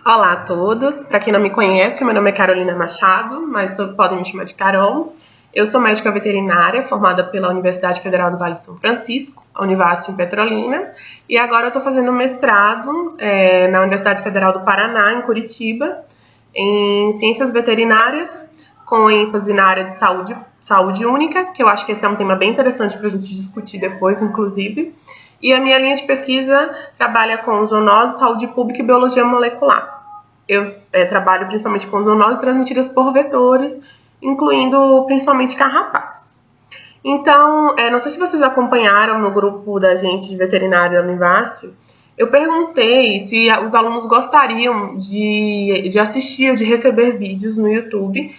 Olá a todos, para quem não me conhece, meu nome é Carolina Machado, mas podem me chamar de Carol. Eu sou médica veterinária, formada pela Universidade Federal do Vale de São Francisco, a Univasf em Petrolina, e agora eu estou fazendo mestrado na Universidade Federal do Paraná, em Curitiba, em Ciências Veterinárias, com ênfase na área de saúde única, que eu acho que esse é um tema bem interessante para a gente discutir depois, inclusive. E a minha linha de pesquisa trabalha com zoonose, saúde pública e biologia molecular. Eu trabalho principalmente com zoonoses transmitidas por vetores, incluindo principalmente carrapatos. Então, não sei se vocês acompanharam no grupo da gente de veterinária da Univasf, eu perguntei se os alunos gostariam de assistir ou de receber vídeos no YouTube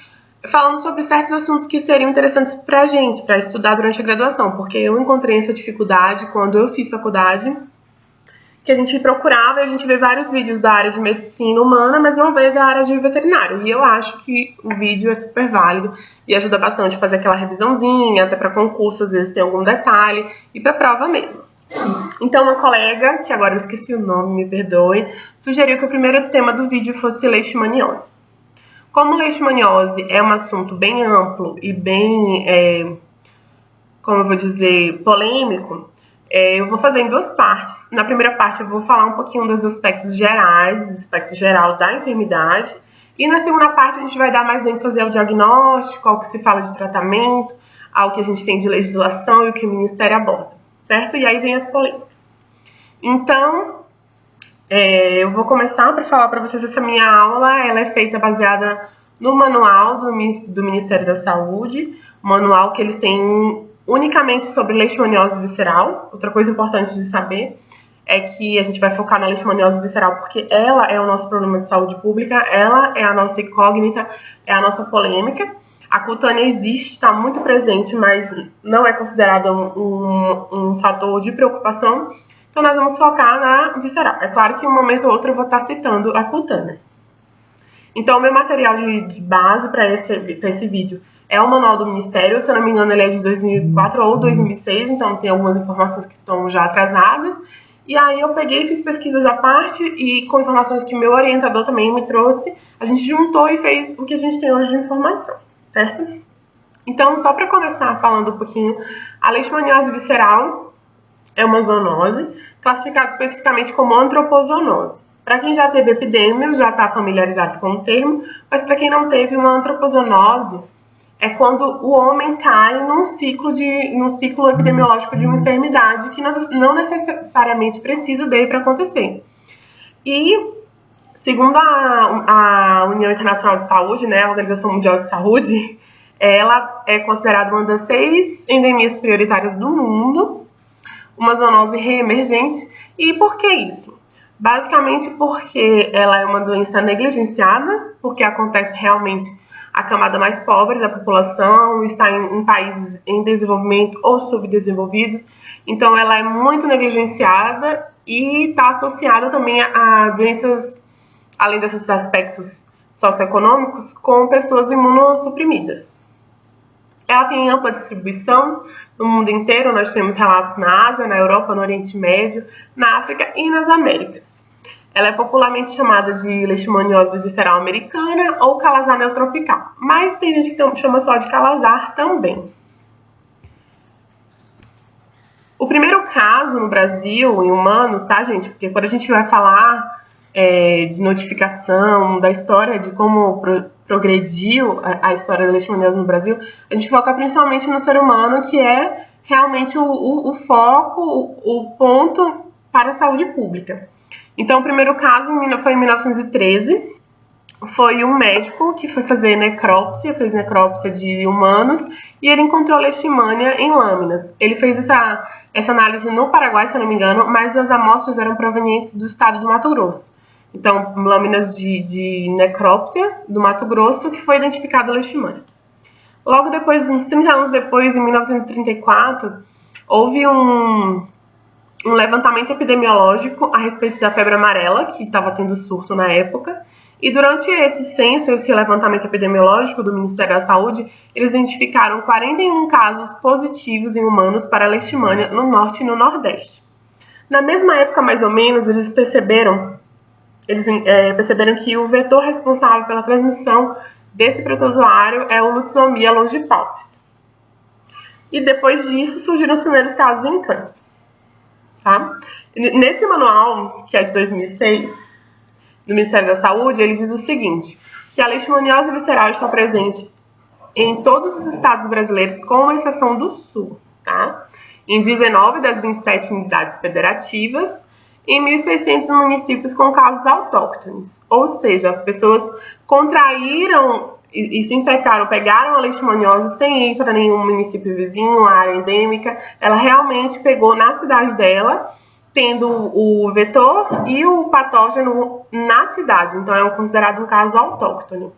falando sobre certos assuntos que seriam interessantes para a gente, para estudar durante a graduação, porque eu encontrei essa dificuldade quando eu fiz faculdade, que a gente procurava e a gente vê vários vídeos da área de medicina humana, mas não vê da área de veterinário. E eu acho que o vídeo é super válido e ajuda bastante a fazer aquela revisãozinha, até para concurso, às vezes tem algum detalhe, e para prova mesmo. Então, uma colega, que agora eu esqueci o nome, me perdoe, sugeriu que o primeiro tema do vídeo fosse leishmaniose. Como leishmaniose é um assunto bem amplo e bem, como eu vou dizer, polêmico, eu vou fazer em duas partes. Na primeira parte eu vou falar um pouquinho dos aspectos gerais, do aspecto geral da enfermidade, e na segunda parte a gente vai dar mais ênfase ao diagnóstico, ao que se fala de tratamento, ao que a gente tem de legislação e o que o Ministério aborda, certo? E aí vem as polêmicas. Então, eu vou começar para falar para vocês essa minha aula, ela é feita baseada no manual do Ministério da Saúde, manual que eles têm unicamente sobre leishmaniose visceral. Outra coisa importante de saber é que a gente vai focar na leishmaniose visceral porque ela é o nosso problema de saúde pública, ela é a nossa incógnita, é a nossa polêmica. A cutânea existe, está muito presente, mas não é considerada um fator de preocupação. Então, nós vamos focar na visceral. É claro que em um momento ou outro eu vou estar citando a cutânea. Então, o meu material de base para esse vídeo é o manual do Ministério. Se eu não me engano, ele é de 2004 ou 2006, então tem algumas informações que estão já atrasadas. E aí eu peguei e fiz pesquisas à parte e com informações que meu orientador também me trouxe, a gente juntou e fez o que a gente tem hoje de informação, certo? Então, só para começar falando um pouquinho, a leishmaniose visceral é uma zoonose, classificada especificamente como antropozoonose. Para quem já teve epidemia, já está familiarizado com o termo, mas para quem não teve, uma antropozoonose é quando o homem cai num ciclo epidemiológico de uma enfermidade que não necessariamente precisa dele para acontecer. E, segundo a União Internacional de Saúde, né, a Organização Mundial de Saúde, ela é considerada uma das 6 endemias prioritárias do mundo, uma zoonose reemergente. E por que isso? Basicamente porque ela é uma doença negligenciada, porque acontece realmente a camada mais pobre da população, está em países em desenvolvimento ou subdesenvolvidos, então ela é muito negligenciada e está associada também a doenças, além desses aspectos socioeconômicos, com pessoas imunossuprimidas. Ela tem ampla distribuição no mundo inteiro, nós temos relatos na Ásia, na Europa, no Oriente Médio, na África e nas Américas. Ela é popularmente chamada de leishmaniose visceral americana ou calazar neotropical, mas tem gente que chama só de calazar também. O primeiro caso no Brasil, em humanos, tá, gente? Porque quando a gente vai falar de notificação, da história, de como progrediu a história da leishmaniose no Brasil, a gente foca principalmente no ser humano, que é realmente o foco, o ponto para a saúde pública. Então, o primeiro caso foi em 1913, foi um médico que foi fazer necrópsia, fez necrópsia de humanos, e ele encontrou leishmania em lâminas. Ele fez essa análise no Paraguai, se eu não me engano, mas as amostras eram provenientes do estado do Mato Grosso. Então, lâminas de necrópsia do Mato Grosso, que foi identificado a leishmania. Logo depois, uns 30 anos depois, em 1934, houve um levantamento epidemiológico a respeito da febre amarela, que estava tendo surto na época, e durante esse censo, esse levantamento epidemiológico do Ministério da Saúde, eles identificaram 41 casos positivos em humanos para a leishmania no norte e no nordeste. Na mesma época, mais ou menos, eles perceberam eles perceberam que o vetor responsável pela transmissão desse protozoário é o Lutzomyia longipalpis. E depois disso surgiram os primeiros casos em cães. Tá? Nesse manual, que é de 2006, do Ministério da Saúde, ele diz o seguinte, que a leishmaniose visceral está presente em todos os estados brasileiros, com exceção do Sul, tá? Em 19 das 27 unidades federativas, em 1.600 municípios com casos autóctones. Ou seja, as pessoas contraíram e se infectaram, pegaram a leishmaniose sem ir para nenhum município vizinho, a área endêmica. Ela realmente pegou na cidade dela, tendo o vetor e o patógeno na cidade. Então, é considerado um caso autóctone.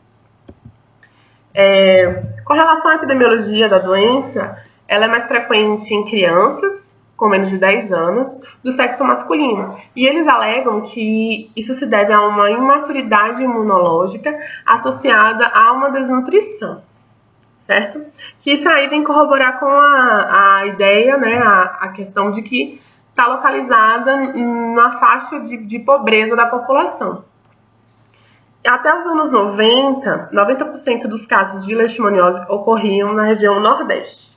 Com relação à epidemiologia da doença, ela é mais frequente em crianças com menos de 10 anos, do sexo masculino. E eles alegam que isso se deve a uma imaturidade imunológica associada a uma desnutrição, certo? Que isso aí vem corroborar com a ideia, né, a questão de que está localizada na faixa de pobreza da população. Até os anos 90% dos casos de leishmaniose ocorriam na região Nordeste.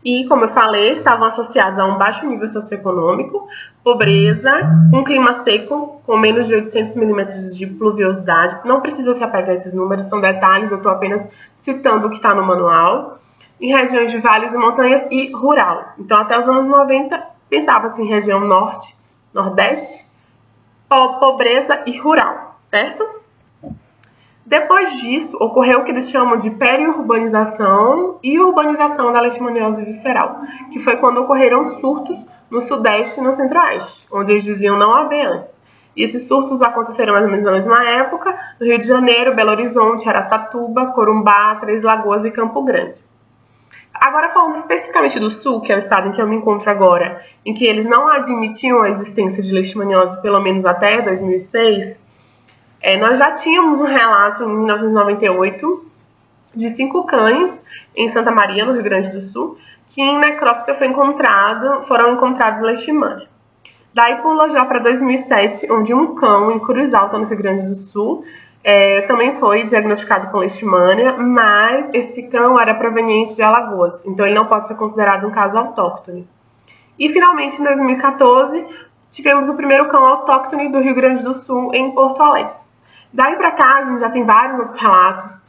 E, como eu falei, estavam associados a um baixo nível socioeconômico, pobreza, um clima seco, com menos de 800 milímetros de pluviosidade. Não precisa se apegar a esses números, são detalhes, eu estou apenas citando o que está no manual. Em regiões de vales e montanhas e rural. Então, até os anos 90, pensava-se em região norte, nordeste, pobreza e rural, certo? Depois disso, ocorreu o que eles chamam de periurbanização e urbanização da leishmaniose visceral, que foi quando ocorreram surtos no Sudeste e no Centro-Oeste, onde eles diziam não haver antes. E esses surtos aconteceram mais ou menos na mesma época, no Rio de Janeiro, Belo Horizonte, Araçatuba, Corumbá, Três Lagoas e Campo Grande. Agora, falando especificamente do Sul, que é o estado em que eu me encontro agora, em que eles não admitiam a existência de leishmaniose, pelo menos até 2006, nós já tínhamos um relato em 1998 de 5 cães em Santa Maria, no Rio Grande do Sul, que em necrópsia foram encontrados leishmania. Daí pula já para 2007, onde um cão em Cruz Alta, no Rio Grande do Sul, também foi diagnosticado com leishmania, mas esse cão era proveniente de Alagoas, então ele não pode ser considerado um caso autóctone. E finalmente, em 2014, tivemos o primeiro cão autóctone do Rio Grande do Sul em Porto Alegre. Daí para cá, a gente já tem vários outros relatos.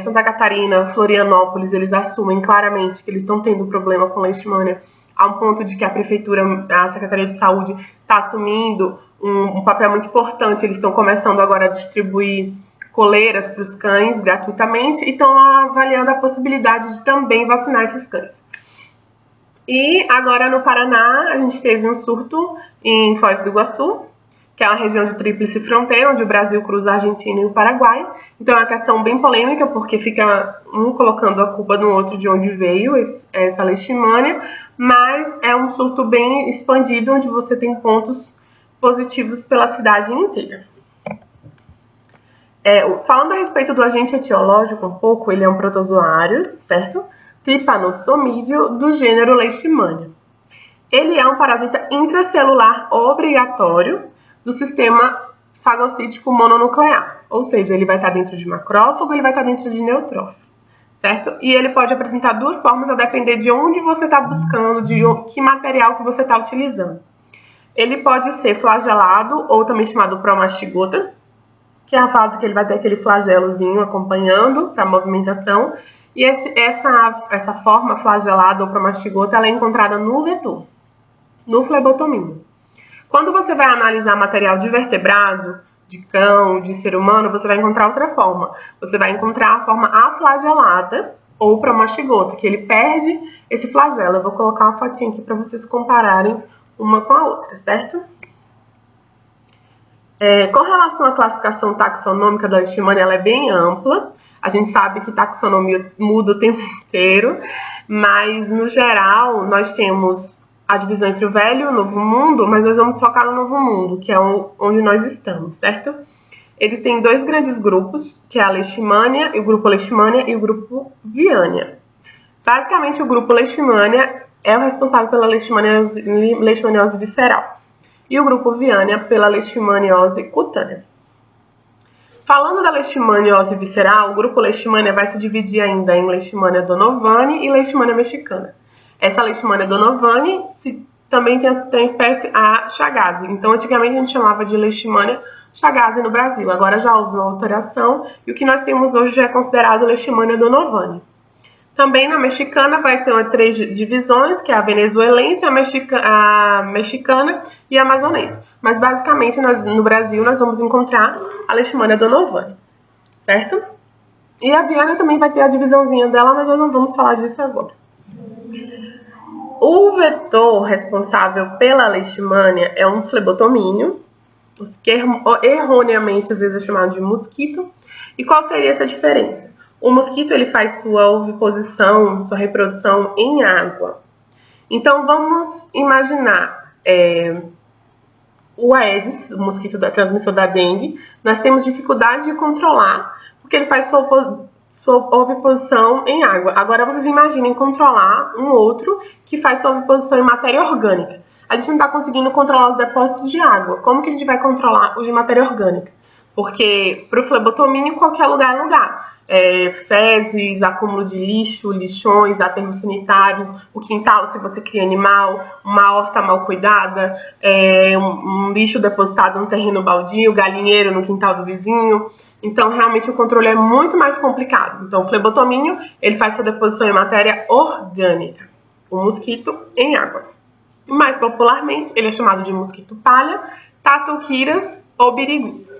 Santa Catarina, Florianópolis, eles assumem claramente que eles estão tendo problema com leishmania, a um ponto de que a prefeitura, a Secretaria de Saúde, está assumindo um papel muito importante. Eles estão começando agora a distribuir coleiras para os cães gratuitamente e estão avaliando a possibilidade de também vacinar esses cães. E agora no Paraná, a gente teve um surto em Foz do Iguaçu, que é uma região de tríplice fronteira, onde o Brasil cruza a Argentina e o Paraguai. Então é uma questão bem polêmica, porque fica um colocando a culpa no outro de onde veio essa leishmania, mas é um surto bem expandido, onde você tem pontos positivos pela cidade inteira. Falando a respeito do agente etiológico um pouco, ele é um protozoário, certo? Trypanosomídeo, do gênero Leishmania. Ele é um parasita intracelular obrigatório do sistema fagocítico mononuclear, ou seja, ele vai estar dentro de macrófago, ele vai estar dentro de neutrófilo, certo? E ele pode apresentar duas formas a depender de onde você está buscando, de que material que você está utilizando. Ele pode ser flagelado, ou também chamado promastigota, que é a fase que ele vai ter aquele flagelozinho acompanhando para a movimentação, e essa forma flagelada ou promastigota, ela é encontrada no vetor, no flebotomínio. Quando você vai analisar material de vertebrado, de cão, de ser humano, você vai encontrar outra forma. Você vai encontrar a forma aflagelada ou promastigota, que ele perde esse flagelo. Eu vou colocar uma fotinha aqui para vocês compararem uma com a outra, certo? Com relação à classificação taxonômica da leishmania, ela é bem ampla. A gente sabe que taxonomia muda o tempo inteiro, mas, no geral, nós temos a divisão entre o Velho e o Novo Mundo, mas nós vamos focar no Novo Mundo, que é onde nós estamos, certo? Eles têm dois grandes grupos, que é a Leishmania, o grupo Leishmania e o grupo Viania. Basicamente, o grupo Leishmania é o responsável pela leishmaniose visceral e o grupo Viania pela leishmaniose cutânea. Falando da leishmaniose visceral, o grupo Leishmania vai se dividir ainda em Leishmania donovani e Leishmania mexicana. Essa Leishmania donovani também tem a espécie A. chagas. Então, antigamente a gente chamava de Leishmania chagas no Brasil. Agora já houve uma alteração e o que nós temos hoje já é considerado Leishmania donovani. Também na mexicana vai ter 3 divisões, que é a venezuelense, a mexicana e a amazonense. Mas basicamente no Brasil nós vamos encontrar a Leishmania donovani, certo? E a aviária também vai ter a divisãozinha dela, mas nós não vamos falar disso agora. O vetor responsável pela leishmania é um flebotomínio, que erroneamente às vezes é chamado de mosquito. E qual seria essa diferença? O mosquito ele faz sua oviposição, sua reprodução em água. Então vamos imaginar o Aedes, o mosquito transmissor da dengue. Nós temos dificuldade de controlar, porque ele faz sua oviposição em água. Agora vocês imaginem controlar um outro que faz sua oviposição em matéria orgânica. A gente não está conseguindo controlar os depósitos de água. Como que a gente vai controlar os de matéria orgânica? Porque para o flebotomínio qualquer lugar é lugar. Fezes, acúmulo de lixo, lixões, aterros sanitários, o quintal se você cria animal, uma horta mal cuidada, um lixo depositado no terreno baldio, galinheiro no quintal do vizinho. Então, realmente, o controle é muito mais complicado. Então, o flebotomínio, ele faz sua deposição em matéria orgânica. O mosquito em água. Mais popularmente, ele é chamado de mosquito palha, tatuquiras ou biriguis.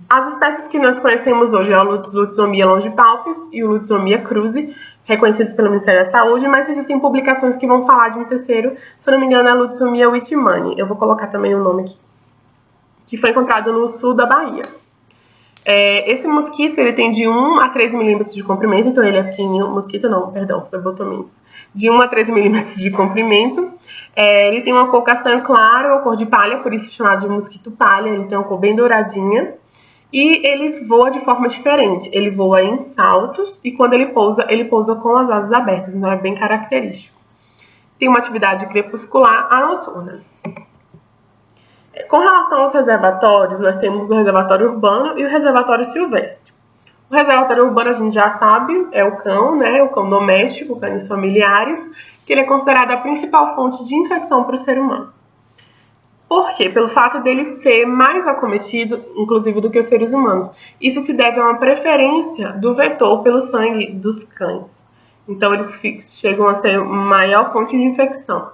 As espécies que nós conhecemos hoje é o Lutzomia longipalpis e o Lutzomia cruzi, reconhecidos pelo Ministério da Saúde, mas existem publicações que vão falar de um terceiro, se eu não me engano, é a Lutzomia whitmani. Eu vou colocar também o nome aqui. Que foi encontrado no sul da Bahia. Esse mosquito ele tem de 1 a 3 milímetros de comprimento, então ele é pequenininho. Mosquito não, perdão, flebotomínio. De 1 a 3 milímetros de comprimento. Ele tem uma cor castanho claro ou cor de palha, por isso é chamado de mosquito palha. Ele tem uma cor bem douradinha. E ele voa de forma diferente. Ele voa em saltos e quando ele pousa com as asas abertas. Então é bem característico. Tem uma atividade crepuscular à noturna. Com relação aos reservatórios, nós temos o reservatório urbano e o reservatório silvestre. O reservatório urbano a gente já sabe, é o cão, né? O cão doméstico, cães familiares, que ele é considerado a principal fonte de infecção para o ser humano. Por quê? Pelo fato dele ser mais acometido, inclusive, do que os seres humanos. Isso se deve a uma preferência do vetor pelo sangue dos cães. Então, eles chegam a ser maior fonte de infecção.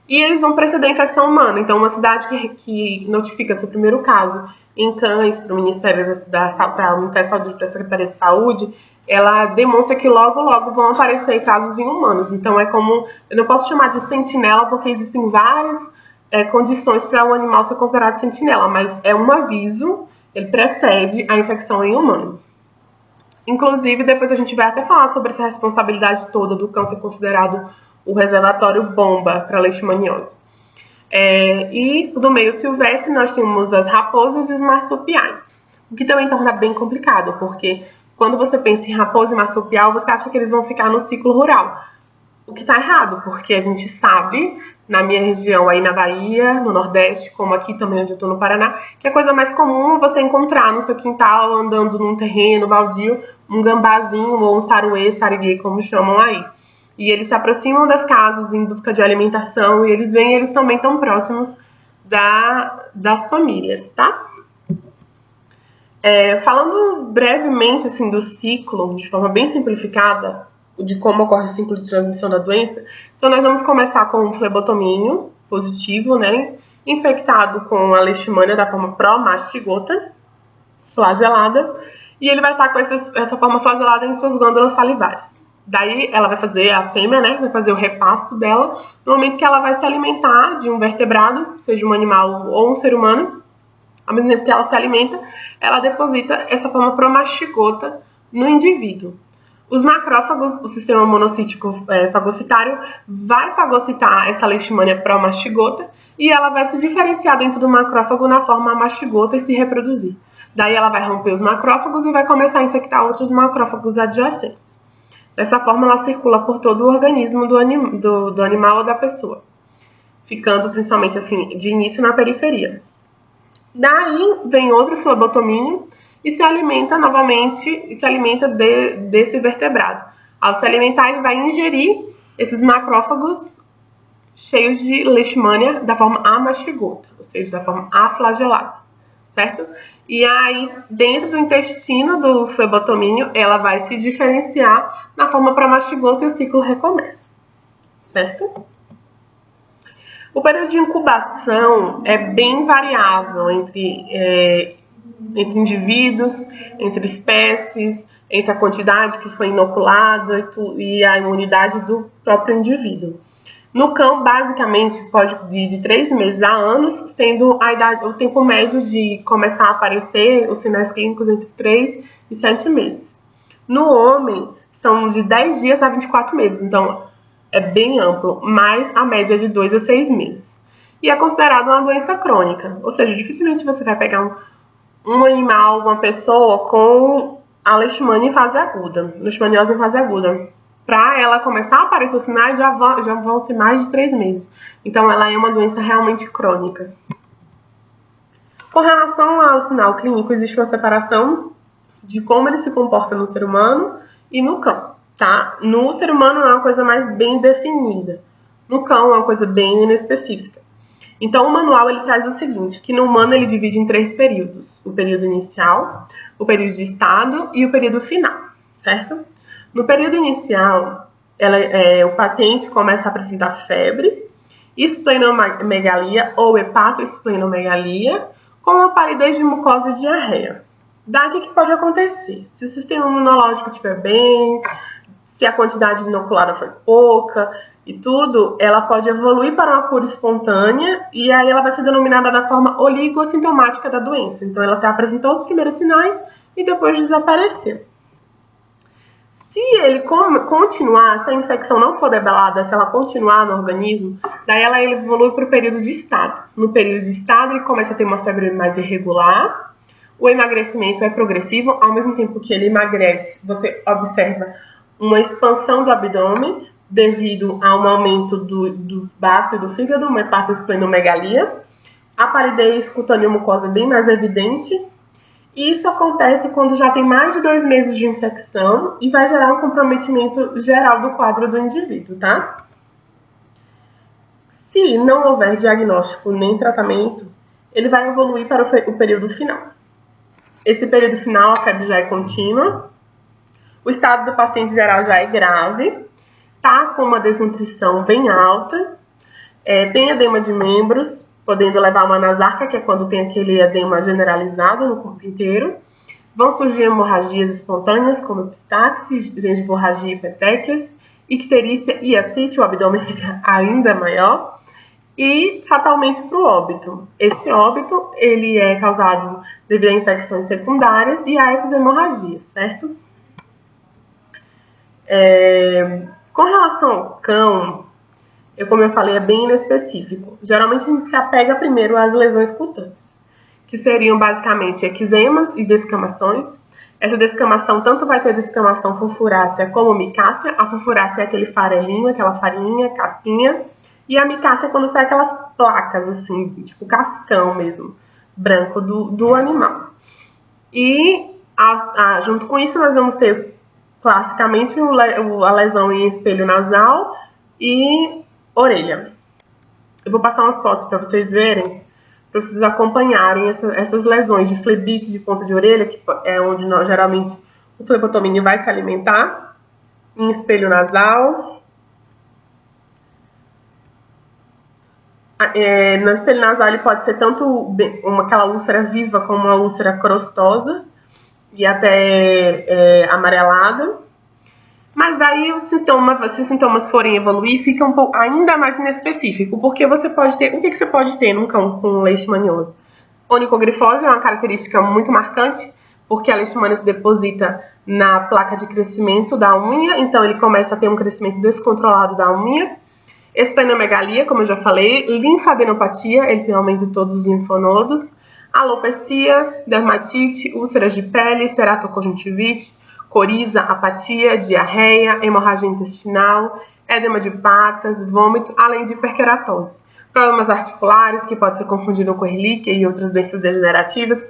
E eles vão preceder a infecção humana. Então, uma cidade que notifica seu primeiro caso em cães para o Ministério da Saúde, para a Secretaria de Saúde, ela demonstra que logo, logo vão aparecer casos em humanos. Então, é como... Eu não posso chamar de sentinela, porque existem várias condições para o animal ser considerado sentinela, mas é um aviso, ele precede a infecção em humano. Inclusive, depois a gente vai até falar sobre essa responsabilidade toda do cão ser considerado o reservatório bomba para a leishmaniose. E do meio silvestre nós temos as raposas e os marsupiais, o que também torna bem complicado, porque quando você pensa em raposa e marsupial, você acha que eles vão ficar no ciclo rural. O que está errado, porque a gente sabe, na minha região aí na Bahia, no Nordeste, como aqui também onde eu estou no Paraná, que a coisa mais comum é você encontrar no seu quintal, andando num terreno baldio, um gambazinho ou um saruê, sariguê, como chamam aí. E eles se aproximam das casas em busca de alimentação e eles também estão próximos das famílias, tá? Falando brevemente assim, do ciclo, de forma bem simplificada, de como ocorre o ciclo de transmissão da doença, então nós vamos começar com um flebotomínio positivo, né? Infectado com a leishmania da forma pró-mastigota, flagelada, e ele vai estar com essa forma flagelada em suas glândulas salivares. Daí ela vai fazer, a fêmea, né, vai fazer o repasto dela, no momento que ela vai se alimentar de um vertebrado, seja um animal ou um ser humano, ao mesmo tempo que ela se alimenta, ela deposita essa forma promastigota no indivíduo. Os macrófagos, o sistema monocítico fagocitário, vai fagocitar essa leishmania promastigota e ela vai se diferenciar dentro do macrófago na forma mastigota e se reproduzir. Daí ela vai romper os macrófagos e vai começar a infectar outros macrófagos adjacentes. Dessa forma, ela circula por todo o organismo do animal ou da pessoa, ficando principalmente assim de início na periferia. Daí vem outro flebotomínio e se alimenta novamente, desse vertebrado. Ao se alimentar, ele vai ingerir esses macrófagos cheios de leishmania da forma amastigota, ou seja, da forma aflagelada, certo? E aí, dentro do intestino do flebotomínio, ela vai se diferenciar na forma para mastigota e o ciclo recomeça, certo? O período de incubação é bem variável entre indivíduos, entre espécies, entre a quantidade que foi inoculada e a imunidade do próprio indivíduo. No cão, basicamente, pode ir de 3 meses a anos, sendo o tempo médio de começar a aparecer os sinais clínicos entre 3 e 7 meses. No homem, são de 10 dias a 24 meses, então é bem amplo, mas a média é de 2 a 6 meses. E é considerado uma doença crônica, ou seja, dificilmente você vai pegar um animal, uma pessoa com a leishmania em fase aguda, leishmaniose em fase aguda. Para ela começar a aparecer os sinais, já vão ser mais de 3 meses. Então, ela é uma doença realmente crônica. Com relação ao sinal clínico, existe uma separação de como ele se comporta no ser humano e no cão, tá? No ser humano é uma coisa mais bem definida. No cão é uma coisa bem inespecífica. Então, o manual ele traz o seguinte, que no humano ele divide em 3 períodos. O período inicial, o período de estado e o período final, certo? No período inicial, o paciente começa a apresentar febre, esplenomegalia ou hepatoesplenomegalia, com uma palidez de mucosa e diarreia. Daí o que pode acontecer? Se o sistema imunológico estiver bem, se a quantidade inoculada foi pouca e tudo, ela pode evoluir para uma cura espontânea e aí ela vai ser denominada da forma oligossintomática da doença. Então, ela até apresentou os primeiros sinais e depois desapareceu. Se ele continuar, se a infecção não for debelada, se ela continuar no organismo, daí ela evolui para o período de estado. No período de estado, ele começa a ter uma febre mais irregular, o emagrecimento é progressivo, ao mesmo tempo que ele emagrece, você observa uma expansão do abdômen devido a um aumento do baço e do fígado, uma hepatoesplenomegalia, a palidez cutânea mucosa bem mais evidente. E isso acontece quando já tem mais de 2 meses de infecção e vai gerar um comprometimento geral do quadro do indivíduo, tá? Se não houver diagnóstico nem tratamento, ele vai evoluir para o período final. Esse período final, a febre já é contínua, o estado do paciente geral já é grave, tá com uma desnutrição bem alta, tem edema de membros, podendo levar a uma nasarca, que é quando tem aquele edema generalizado no corpo inteiro. Vão surgir hemorragias espontâneas, como epistaxe, gengivorragia e petequias, icterícia e ascite, o abdômen fica ainda maior, e fatalmente para o óbito. Esse óbito ele é causado devido a infecções secundárias e a essas hemorragias, certo? Com relação ao cão, como eu falei, é bem inespecífico. Geralmente a gente se apega primeiro às lesões cutâneas, que seriam basicamente eczemas e descamações. Essa descamação tanto vai ter descamação fulfurácea como micácea. A fulfurácea é aquele farelinho, aquela farinha, casquinha. E a micácea é quando sai aquelas placas, assim, tipo cascão mesmo, branco do animal. E junto com isso nós vamos ter classicamente a lesão em espelho nasal e orelha. Eu vou passar umas fotos para vocês verem, para vocês acompanharem essas lesões de flebite de ponta de orelha, que é onde geralmente o flebotomínio vai se alimentar, em espelho nasal. No espelho nasal ele pode ser tanto aquela úlcera viva como uma úlcera crostosa e até amarelada. Mas daí se os sintomas forem evoluir, fica um pouco ainda mais inespecífico, porque você pode ter, o que você pode ter num cão com leishmaniose? Onicogrifose é uma característica muito marcante, porque a leishmania se deposita na placa de crescimento da unha, então ele começa a ter um crescimento descontrolado da unha. Esplenomegalia, como eu já falei, linfadenopatia, ele tem aumento de todos os linfonodos, alopecia, dermatite, úlceras de pele, ceratoconjuntivite, coriza, apatia, diarreia, hemorragia intestinal, edema de patas, vômito, além de hiperqueratose. problemas articulares, que pode ser confundido com Ehrlichia e outras doenças degenerativas.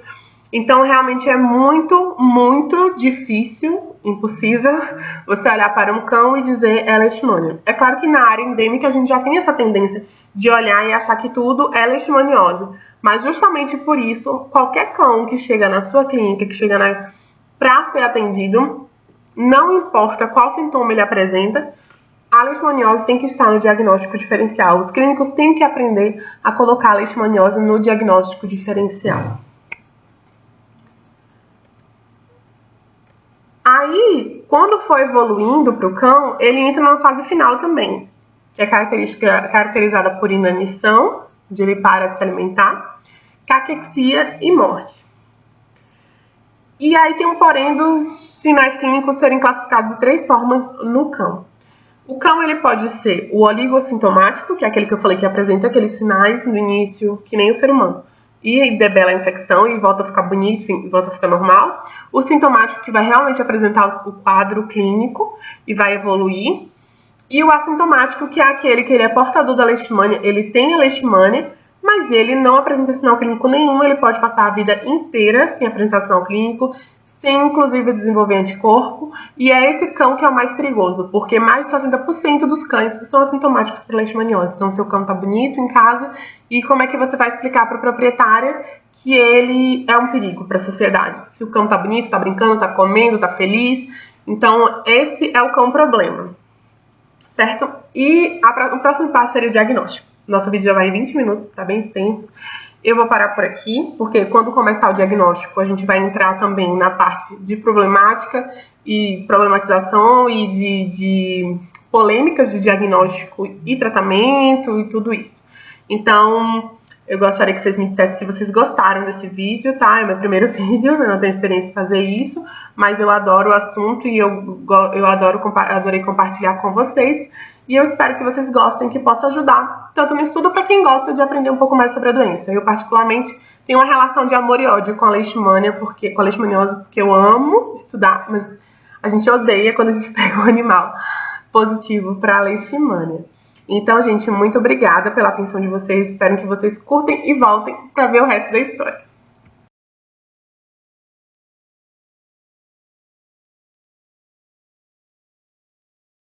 Então, realmente é muito, muito difícil, impossível, você olhar para um cão e dizer é leishmania. É claro que na área endêmica a gente já tem essa tendência de olhar e achar que tudo é leishmaniose. Mas justamente por isso, qualquer cão que chega na sua clínica, que chega para ser atendido, não importa qual sintoma ele apresenta, a leishmaniose tem que estar no diagnóstico diferencial. Os clínicos têm que aprender a colocar a leishmaniose no diagnóstico diferencial. Aí, quando for evoluindo para o cão, ele entra numa fase final também, que é caracterizada por inanição, onde ele para de se alimentar, caquexia e morte. E aí tem um porém dos sinais clínicos serem classificados de 3 formas no cão. O cão ele pode ser o oligossintomático, que é aquele que eu falei que apresenta aqueles sinais no início, que nem o ser humano, e debela a infecção e volta a ficar bonito, e volta a ficar normal. O sintomático, que vai realmente apresentar o quadro clínico e vai evoluir. E o assintomático, que é aquele que ele é portador da leishmania, ele tem a leishmania, mas ele não apresenta sinal clínico nenhum, ele pode passar a vida inteira sem apresentar sinal clínico, sem inclusive desenvolver anticorpo, e é esse cão que é o mais perigoso, porque mais de 60% dos cães são assintomáticos para leishmaniose. Então, seu cão tá bonito em casa, e como é que você vai explicar para o proprietário que ele é um perigo para a sociedade? Se o cão tá bonito, tá brincando, tá comendo, tá feliz, então esse é o cão problema, certo? E o próximo passo seria o diagnóstico. Nosso vídeo já vai em 20 minutos, tá bem extenso. Eu vou parar por aqui, porque quando começar o diagnóstico, a gente vai entrar também na parte de problemática e problematização e de polêmicas de diagnóstico e tratamento e tudo isso. Então, eu gostaria que vocês me dissessem se vocês gostaram desse vídeo, tá? É meu primeiro vídeo, eu não tenho experiência em fazer isso, mas eu adoro o assunto e eu adorei compartilhar com vocês. E eu espero que vocês gostem, que possa ajudar, tanto no estudo para quem gosta de aprender um pouco mais sobre a doença. Eu, particularmente, tenho uma relação de amor e ódio com a leishmaniose, porque eu amo estudar, mas a gente odeia quando a gente pega um animal positivo para a leishmania. Então, gente, muito obrigada pela atenção de vocês. Espero que vocês curtem e voltem para ver o resto da história.